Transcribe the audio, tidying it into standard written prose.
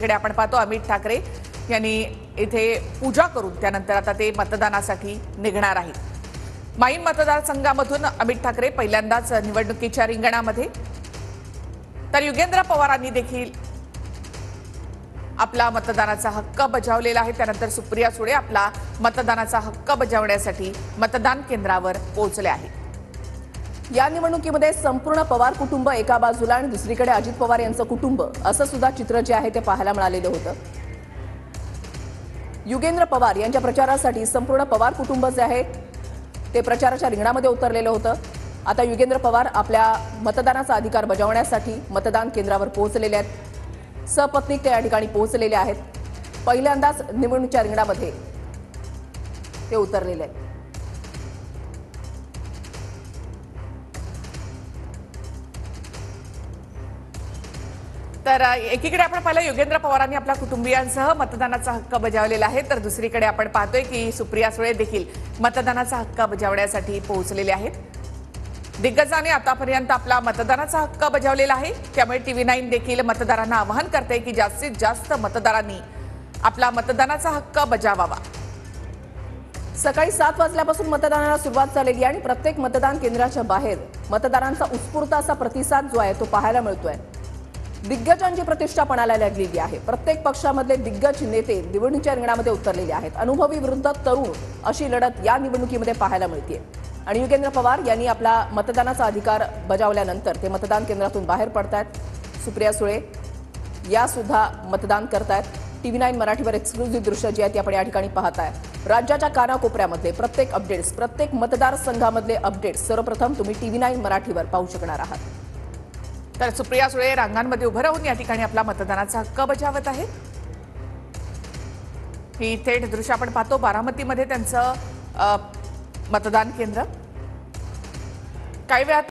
दुसरीकडे आपण पाहतो अमित ठाकरे यांनी इथे पूजा करून त्यानंतर आता ते मतदानासाठी निघणार आहेत। माहीम मतदारसंघामधून अमित ठाकरे पहिल्यांदाच निवडणुकीच्या रिंगणामध्ये, तर युगेंद्र पवारांनी देखील आपला मतदानाचा हक्क बजावलेला आहे। त्यानंतर सुप्रिया सुळे आपला मतदानाचा हक्क बजावण्यासाठी मतदान केंद्रावर पोहोचले आहेत। या निवडणुकीमध्ये संपूर्ण पवार कुटुंब एका बाजूला आणि दुसरीकडे अजित पवार यांचं कुटुंब असं सुद्धा चित्र जे आहे ते पाहायला मिळालेलं होतं। युगेंद्र पवार यांच्या प्रचारासाठी संपूर्ण पवार कुटुंब जे आहे ते प्रचाराच्या रिंगणामध्ये उतरलेलं होतं। आता युगेंद्र पवार आपल्या मतदानाचा अधिकार बजावण्यासाठी मतदान केंद्रावर पोहोचलेले आहेत। सपत्नीक ते या ठिकाणी पोहोचलेले आहेत। पहिल्यांदाच निवडणुकीच्या रिंगणामध्ये ते उतरलेले आहेत। तर एकीकडे आपण पाहिलं युगेंद्र पवारांनी आपल्या कुटुंबियांसह मतदानाचा हक्क बजावलेला आहे, तर दुसरीकडे आपण पाहतोय की सुप्रिया सुळे देखील मतदानाचा हक्क बजावण्यासाठी पोहोचलेले आहेत। दिग्गजांनी आतापर्यंत आपला मतदानाचा हक्क बजावलेला आहे, त्यामुळे TV9 देखील मतदारांना आवाहन करते की जास्तीत जास्त मतदारांनी आपला मतदानाचा हक्क बजावावा। सकाळी 7 वाजल्यापासून मतदानाला सुरुवात झालेली आहे आणि प्रत्येक मतदान केंद्राच्या बाहेर मतदारांचा उत्स्फूर्त असा प्रतिसाद जो आहे तो पाहायला मिळतोय। दिग्गजांची प्रतिष्ठा पणाला लागलेली आहे। प्रत्येक पक्षामधले दिग्गज नेते निवडणुकीच्या रिंगणामध्ये उतरलेले आहेत। अनुभवी विरुद्ध तरुण अशी लढत या निवडणुकीमध्ये पाहायला मिळते आणि युगेंद्र पवार यांनी आपला मतदानाचा अधिकार बजावल्यानंतर ते मतदान केंद्रातून बाहेर पडतायत। सुप्रिया सुळे या सुद्धा मतदान करतायत। TV9 मराठीवर एक्सक्लुझिव्ह दृश्य जी आहे ती आपण या ठिकाणी पाहताय। राज्याच्या कानाकोपऱ्यामध्ये प्रत्येक अपडेट्स, प्रत्येक मतदारसंघामधले अपडेट्स सर्वप्रथम तुम्ही TV9 मराठीवर पाहू शकणार आहात। तर सुप्रिया सुळे रांगांमध्ये उभं राहून या ठिकाणी आपला मतदानाचा हक्क बजावत आहेत। ही थेट दृश्य आपण पाहतो बारामतीमध्ये त्यांचं मतदान केंद्र। काही वेळात